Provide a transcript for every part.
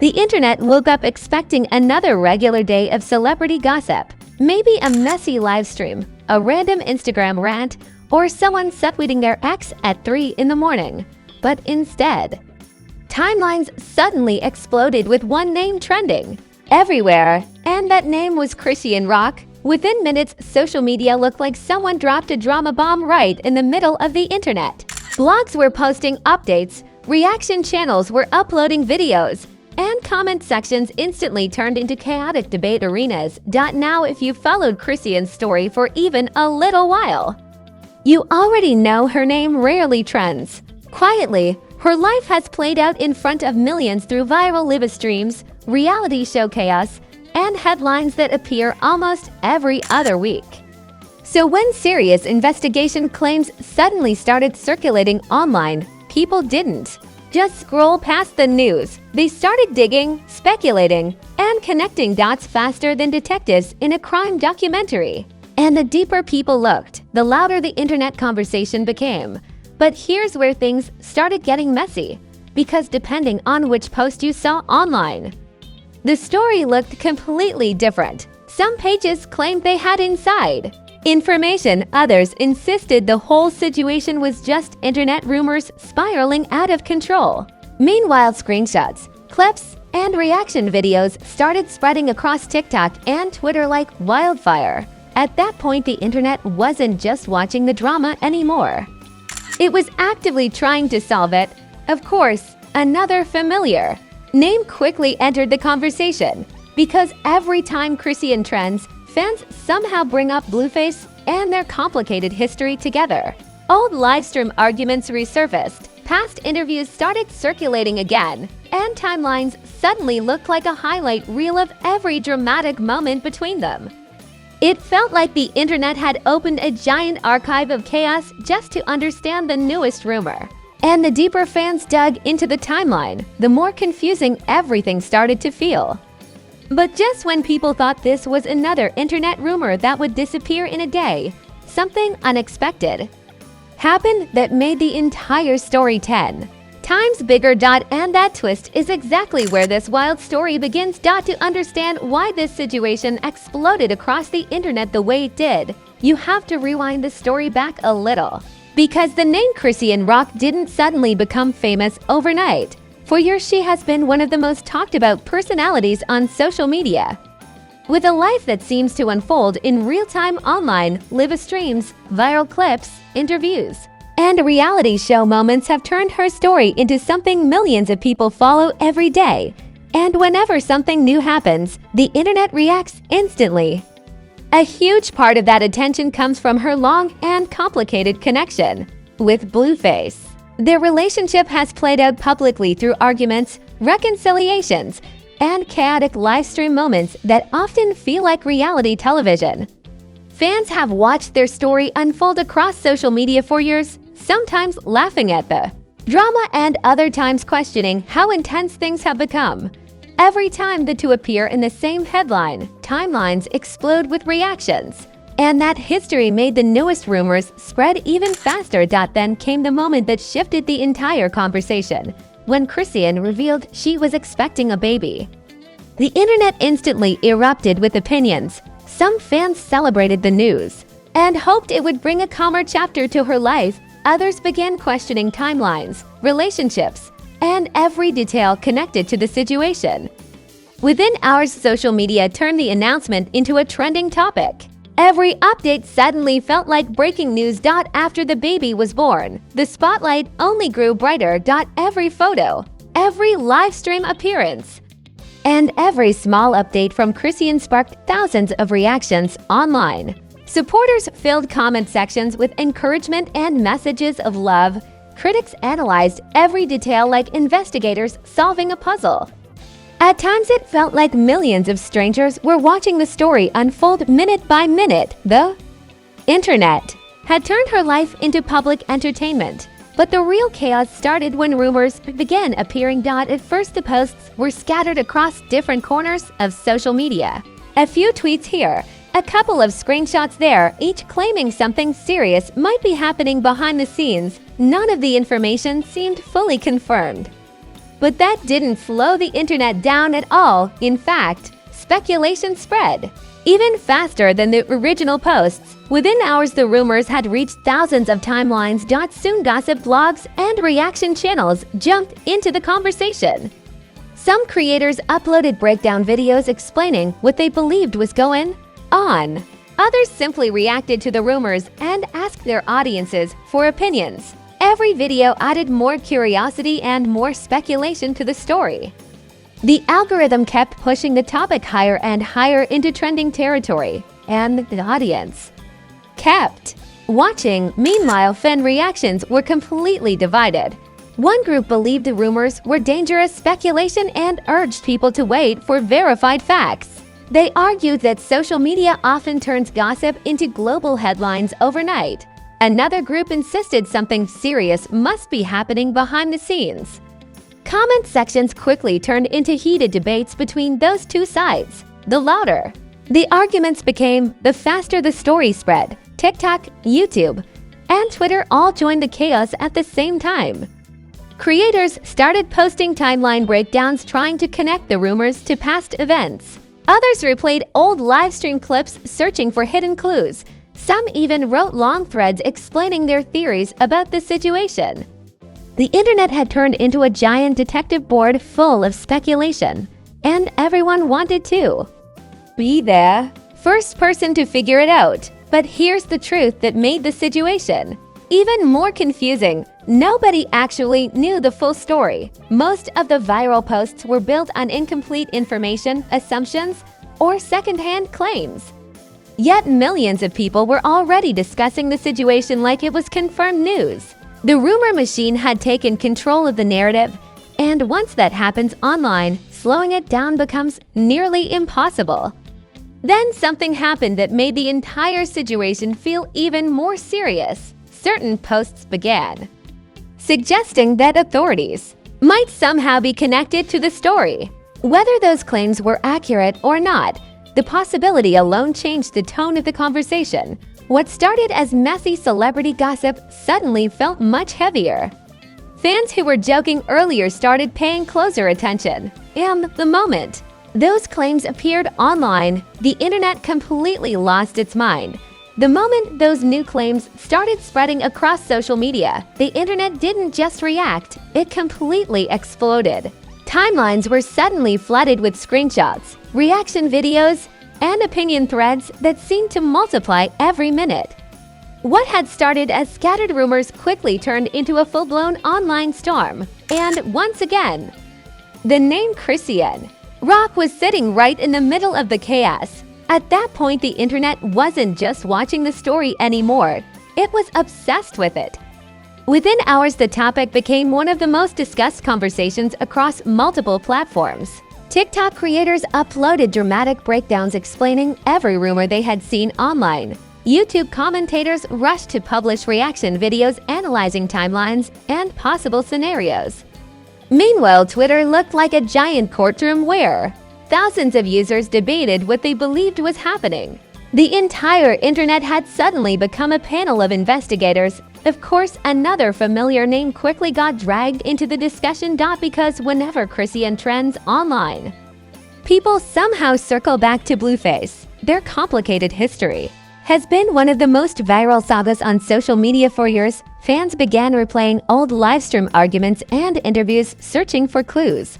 The internet woke up expecting another regular day of celebrity gossip. Maybe a messy live stream, a random Instagram rant, or someone subtweeting their ex at 3 in the morning. But instead, timelines suddenly exploded with one name trending everywhere, and that name was Chrisean Rock. Within minutes, social media looked like someone dropped a drama bomb right in the middle of the internet. Blogs were posting updates, reaction channels were uploading videos, and comment sections instantly turned into chaotic debate arenas. Now, if you followed Chrisean's story for even a little while, you already know her name rarely trends. Quietly, her life has played out in front of millions through viral live streams, reality show chaos, and headlines that appear almost every other week. So when serious investigation claims suddenly started circulating online, people didn't just scroll past the news. They started digging, speculating, and connecting dots faster than detectives in a crime documentary. And the deeper people looked, the louder the internet conversation became. But here's where things started getting messy, because depending on which post you saw online, the story looked completely different. Some pages claimed they had inside information, others insisted the whole situation was just internet rumors spiraling out of control. Meanwhile, screenshots, clips, and reaction videos started spreading across TikTok and Twitter like wildfire. At that point, the internet wasn't just watching the drama anymore. It was actively trying to solve it. Of course, another familiar name quickly entered the conversation, because every time Chrisean trends, fans somehow bring up Blueface and their complicated history together. Old livestream arguments resurfaced, past interviews started circulating again, and timelines suddenly looked like a highlight reel of every dramatic moment between them. It felt like the internet had opened a giant archive of chaos just to understand the newest rumor. And the deeper fans dug into the timeline, the more confusing everything started to feel. But just when people thought this was another internet rumor that would disappear in a day, something unexpected happened that made the entire story 10 times bigger. And that twist is exactly where this wild story begins. To understand why this situation exploded across the internet the way it did, you have to rewind the story back a little. Because the name Chrisean Rock didn't suddenly become famous overnight. For years, she has been one of the most talked about personalities on social media. With a life that seems to unfold in real time online, live streams, viral clips, interviews, and reality show moments have turned her story into something millions of people follow every day. And whenever something new happens, the internet reacts instantly. A huge part of that attention comes from her long and complicated connection with Blueface. Their relationship has played out publicly through arguments, reconciliations, and chaotic livestream moments that often feel like reality television. Fans have watched their story unfold across social media for years, sometimes laughing at the drama and other times questioning how intense things have become. Every time the two appear in the same headline, timelines explode with reactions. And that history made the newest rumors spread even faster. Then came the moment that shifted the entire conversation, when Chrisean revealed she was expecting a baby. The internet instantly erupted with opinions. Some fans celebrated the news and hoped it would bring a calmer chapter to her life. Others began questioning timelines, relationships, and every detail connected to the situation. Within hours, social media turned the announcement into a trending topic. Every update suddenly felt like breaking news. After the baby was born, the spotlight only grew brighter. Every photo, every live stream appearance, and every small update from Chrisean sparked thousands of reactions online. Supporters filled comment sections with encouragement and messages of love. Critics analyzed every detail like investigators solving a puzzle. At times, it felt like millions of strangers were watching the story unfold minute by minute. The internet had turned her life into public entertainment. But the real chaos started when rumors began appearing. At first, the posts were scattered across different corners of social media. A few tweets here, a couple of screenshots there, each claiming something serious might be happening behind the scenes. None of the information seemed fully confirmed. But that didn't slow the internet down at all. In fact, speculation spread even faster than the original posts. Within hours, the rumors had reached thousands of timelines. Soon, gossip blogs and reaction channels jumped into the conversation. Some creators uploaded breakdown videos explaining what they believed was going on. Others simply reacted to the rumors and asked their audiences for opinions. Every video added more curiosity and more speculation to the story. The algorithm kept pushing the topic higher and higher into trending territory, and the audience kept watching. Meanwhile, fan reactions were completely divided. One group believed the rumors were dangerous speculation and urged people to wait for verified facts. They argued that social media often turns gossip into global headlines overnight. Another group insisted something serious must be happening behind the scenes. Comment sections quickly turned into heated debates between those two sides. The louder the arguments became, the faster the story spread. TikTok, YouTube, and Twitter all joined the chaos at the same time. Creators started posting timeline breakdowns trying to connect the rumors to past events. Others replayed old livestream clips searching for hidden clues. Some even wrote long threads explaining their theories about the situation. The internet had turned into a giant detective board full of speculation, and everyone wanted to be the first person to figure it out. But here's the truth that made the situation even more confusing. Nobody actually knew the full story. Most of the viral posts were built on incomplete information, assumptions, or secondhand claims. Yet millions of people were already discussing the situation like it was confirmed news. The rumor machine had taken control of the narrative, and once that happens online, slowing it down becomes nearly impossible. Then something happened that made the entire situation feel even more serious. Certain posts began suggesting that authorities might somehow be connected to the story. Whether those claims were accurate or not, the possibility alone changed the tone of the conversation. What started as messy celebrity gossip suddenly felt much heavier. Fans who were joking earlier started paying closer attention. And the moment those claims appeared online, the internet completely lost its mind. The moment those new claims started spreading across social media, the internet didn't just react, it completely exploded. Timelines were suddenly flooded with screenshots, reaction videos, and opinion threads that seemed to multiply every minute. What had started as scattered rumors quickly turned into a full-blown online storm. And once again, the name Chrisean Rock was sitting right in the middle of the chaos. At that point, the internet wasn't just watching the story anymore. It was obsessed with it. Within hours, the topic became one of the most discussed conversations across multiple platforms. TikTok creators uploaded dramatic breakdowns explaining every rumor they had seen online. YouTube commentators rushed to publish reaction videos analyzing timelines and possible scenarios. Meanwhile, Twitter looked like a giant courtroom where thousands of users debated what they believed was happening. The entire internet had suddenly become a panel of investigators. Of course, another familiar name quickly got dragged into the discussion. Because whenever Chrisean trends online, people somehow circle back to Blueface. Their complicated history has been one of the most viral sagas on social media for years. Fans began replaying old livestream arguments and interviews, searching for clues.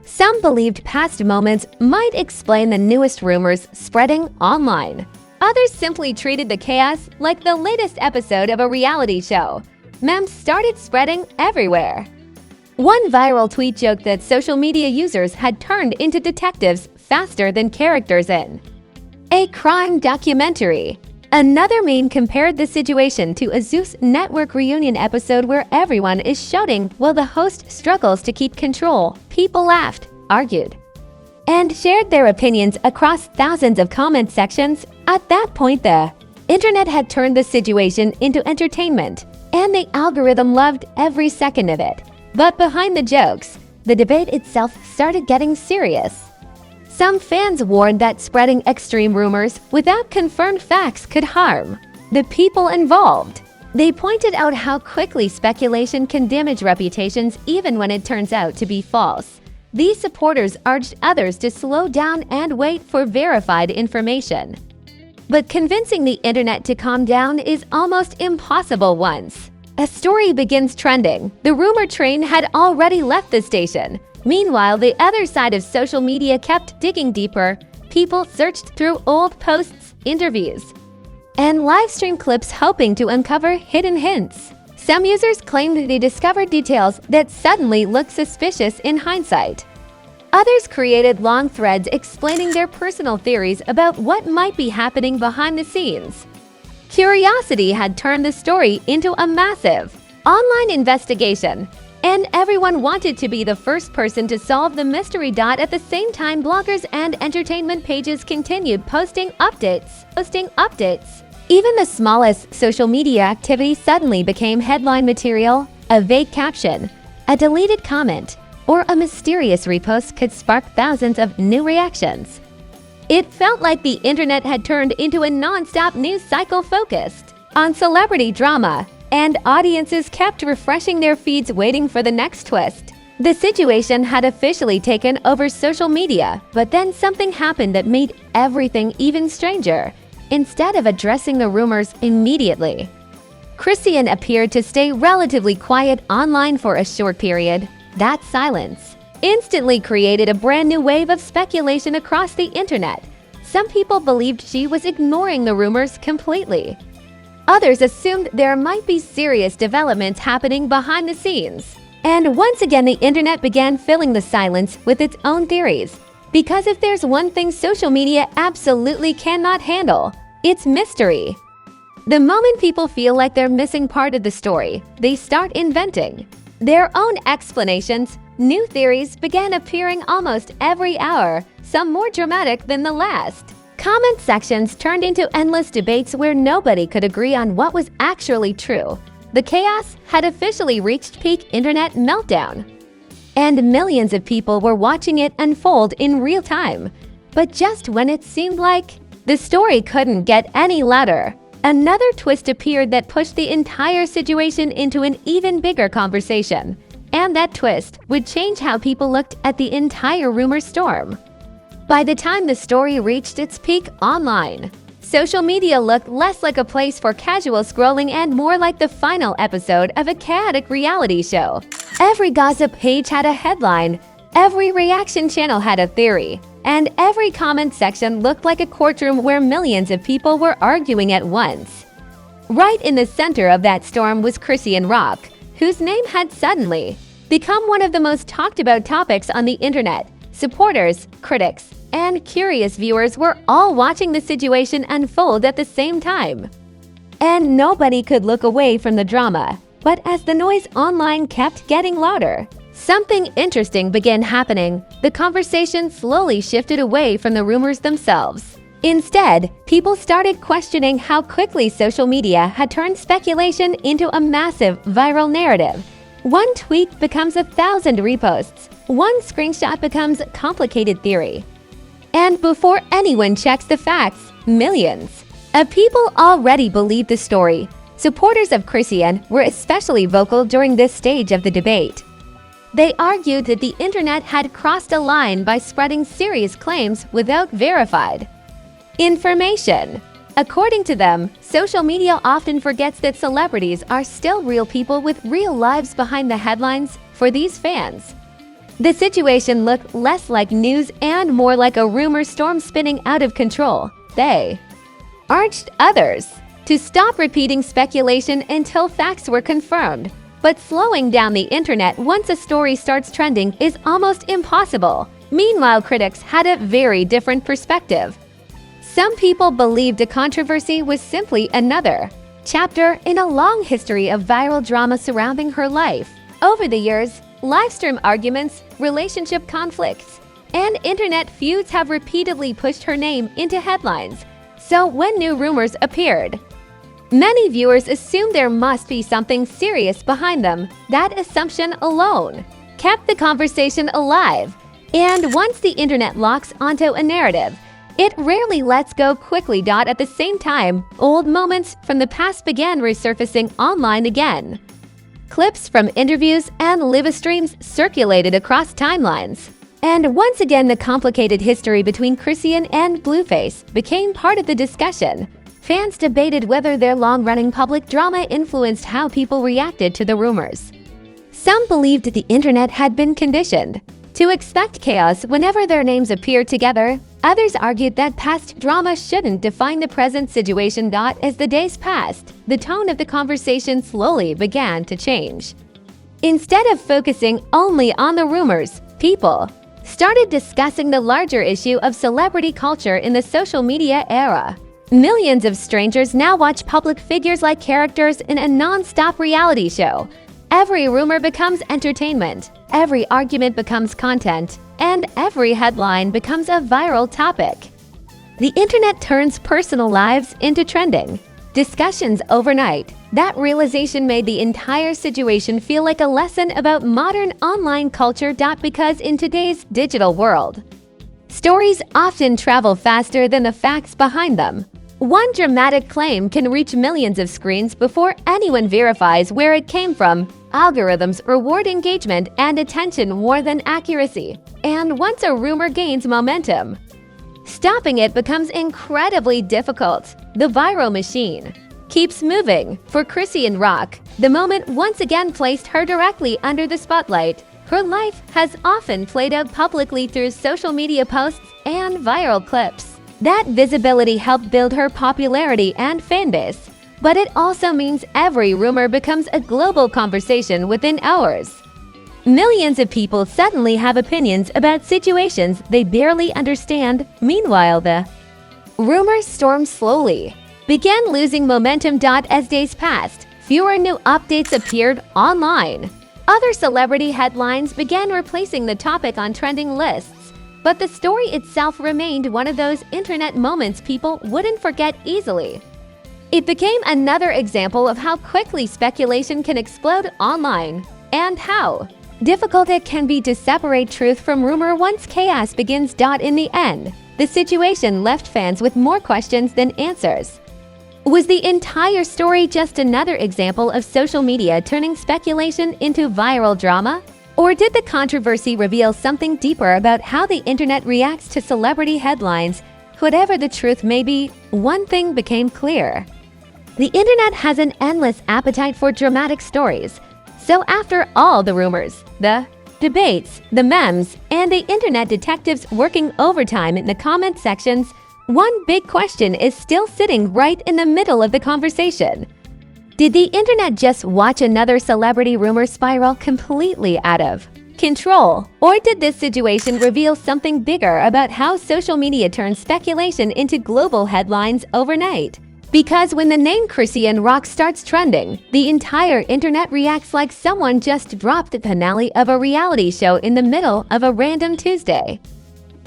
Some believed past moments might explain the newest rumors spreading online. Others simply treated the chaos like the latest episode of a reality show. Memes started spreading everywhere. One viral tweet joked that social media users had turned into detectives faster than characters in a crime documentary. Another meme compared the situation to a Zeus Network reunion episode where everyone is shouting while the host struggles to keep control. People laughed, argued, and shared their opinions across thousands of comment sections. At that point, the internet had turned the situation into entertainment, and the algorithm loved every second of it. But behind the jokes, the debate itself started getting serious. Some fans warned that spreading extreme rumors without confirmed facts could harm the people involved. They pointed out how quickly speculation can damage reputations even when it turns out to be false. These supporters urged others to slow down and wait for verified information. But convincing the internet to calm down is almost impossible once a story begins trending. The rumor train had already left the station. Meanwhile, the other side of social media kept digging deeper. People searched through old posts, interviews, and live stream clips hoping to uncover hidden hints. Some users claimed they discovered details that suddenly looked suspicious in hindsight. Others created long threads explaining their personal theories about what might be happening behind the scenes. Curiosity had turned the story into a massive online investigation, and everyone wanted to be the first person to solve the mystery. At the same time, bloggers and entertainment pages continued posting updates. Even the smallest social media activity suddenly became headline material. A vague caption, a deleted comment, or a mysterious repost could spark thousands of new reactions. It felt like the internet had turned into a non-stop news cycle focused on celebrity drama, and audiences kept refreshing their feeds waiting for the next twist. The situation had officially taken over social media, but then something happened that made everything even stranger. Instead of addressing the rumors immediately, Chrisean appeared to stay relatively quiet online for a short period. That silence instantly created a brand new wave of speculation across the internet. Some people believed she was ignoring the rumors completely. Others assumed there might be serious developments happening behind the scenes. And once again, the internet began filling the silence with its own theories. Because if there's one thing social media absolutely cannot handle, it's mystery. The moment people feel like they're missing part of the story, they start inventing their own explanations. New theories began appearing almost every hour, some more dramatic than the last. Comment sections turned into endless debates where nobody could agree on what was actually true. The chaos had officially reached peak internet meltdown, and millions of people were watching it unfold in real time. But just when it seemed like the story couldn't get any louder, another twist appeared that pushed the entire situation into an even bigger conversation. And that twist would change how people looked at the entire rumor storm. By the time the story reached its peak online, social media looked less like a place for casual scrolling and more like the final episode of a chaotic reality show. Every gossip page had a headline, every reaction channel had a theory, and every comment section looked like a courtroom where millions of people were arguing at once. Right in the center of that storm was Chrisean Rock, whose name had suddenly become one of the most talked about topics on the internet. Supporters, critics, and curious viewers were all watching the situation unfold at the same time. And nobody could look away from the drama. But as the noise online kept getting louder, something interesting began happening. The conversation slowly shifted away from the rumors themselves. Instead, people started questioning how quickly social media had turned speculation into a massive viral narrative. One tweet becomes 1,000 reposts. One screenshot becomes complicated theory. And before anyone checks the facts, millions of people already believed the story. Supporters of Chrisean were especially vocal during this stage of the debate. They argued that the internet had crossed a line by spreading serious claims without verified information. According to them, social media often forgets that celebrities are still real people with real lives behind the headlines. For these fans, the situation looked less like news and more like a rumor storm spinning out of control. They urged others to stop repeating speculation until facts were confirmed. But slowing down the internet once a story starts trending is almost impossible. Meanwhile, critics had a very different perspective. Some people believed the controversy was simply another chapter in a long history of viral drama surrounding her life. Over the years, live stream arguments, relationship conflicts, and internet feuds have repeatedly pushed her name into headlines. So when new rumors appeared, many viewers assumed there must be something serious behind them. That assumption alone kept the conversation alive. And once the internet locks onto a narrative, It rarely lets go quickly. At the same time, old moments from the past began resurfacing online again. Clips from interviews and live streams circulated across timelines. And once again, the complicated history between Chrisean and Blueface became part of the discussion. Fans debated whether their long-running public drama influenced how people reacted to the rumors. Some believed the internet had been conditioned to expect chaos whenever their names appeared together. Others argued that past drama shouldn't define the present situation. As the days passed, the tone of the conversation slowly began to change. Instead of focusing only on the rumors, people started discussing the larger issue of celebrity culture in the social media era. Millions of strangers now watch public figures like characters in a non-stop reality show. Every rumor becomes entertainment, every argument becomes content, and every headline becomes a viral topic. The internet turns personal lives into trending discussions overnight. That realization made the entire situation feel like a lesson about modern online culture. Because in today's digital world, stories often travel faster than the facts behind them. One dramatic claim can reach millions of screens before anyone verifies where it came from. Algorithms reward engagement and attention more than accuracy. And once a rumor gains momentum, stopping it becomes incredibly difficult. The viral machine keeps moving. For Chrisean Rock, the moment once again placed her directly under the spotlight. Her life has often played out publicly through social media posts and viral clips. That visibility helped build her popularity and fanbase, but it also means every rumor becomes a global conversation within hours. Millions of people suddenly have opinions about situations they barely understand. Meanwhile, the rumor storm slowly began losing momentum. As days passed, fewer new updates appeared online. Other celebrity headlines began replacing the topic on trending lists, but the story itself remained one of those internet moments people wouldn't forget easily. It became another example of how quickly speculation can explode online, and how difficult it can be to separate truth from rumor once chaos begins. In the end, the situation left fans with more questions than answers. Was the entire story just another example of social media turning speculation into viral drama? Or did the controversy reveal something deeper about how the internet reacts to celebrity headlines? Whatever the truth may be, one thing became clear. The internet has an endless appetite for dramatic stories. So after all the rumors, the debates, the memes, and the internet detectives working overtime in the comment sections, one big question is still sitting right in the middle of the conversation. Did the internet just watch another celebrity rumor spiral completely out of control? Or did this situation reveal something bigger about how social media turns speculation into global headlines overnight? Because when the name Chrisean Rock starts trending, the entire internet reacts like someone just dropped the finale of a reality show in the middle of a random Tuesday.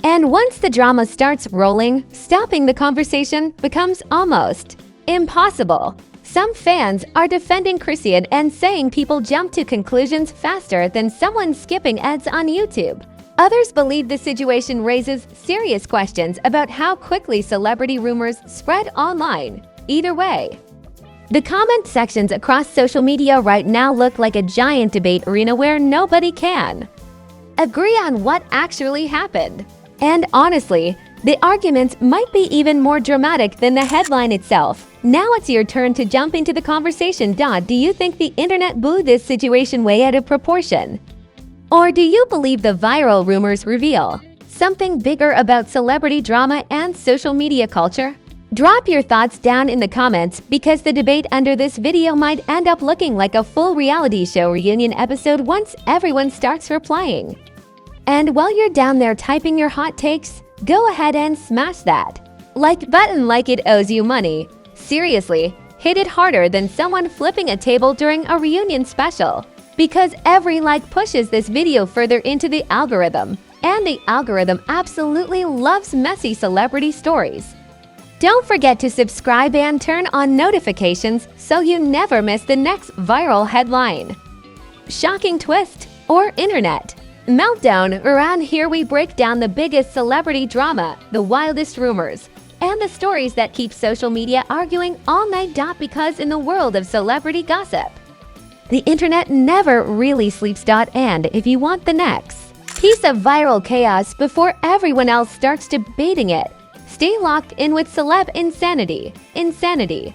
And once the drama starts rolling, stopping the conversation becomes almost impossible. Some fans are defending Chrisean and saying people jump to conclusions faster than someone skipping ads on YouTube. Others believe the situation raises serious questions about how quickly celebrity rumors spread online. Either way, the comment sections across social media right now look like a giant debate arena where nobody can agree on what actually happened. And honestly, the arguments might be even more dramatic than the headline itself. Now it's your turn to jump into the conversation. Do you think the internet blew this situation way out of proportion? Or do you believe the viral rumors reveal something bigger about celebrity drama and social media culture? Drop your thoughts down in the comments, because the debate under this video might end up looking like a full reality show reunion episode once everyone starts replying. And while you're down there typing your hot takes, go ahead and smash that like button like it owes you money. Seriously, hit it harder than someone flipping a table during a reunion special, because every like pushes this video further into the algorithm, and the algorithm absolutely loves messy celebrity stories. Don't forget to subscribe and turn on notifications so you never miss the next viral headline, shocking twist, or internet Meltdown, around here we break down the biggest celebrity drama, the wildest rumors, and the stories that keep social media arguing all night. Because in the world of celebrity gossip, the internet never really sleeps. And if you want the next piece of viral chaos before everyone else starts debating it, stay locked in with Celeb Insanity.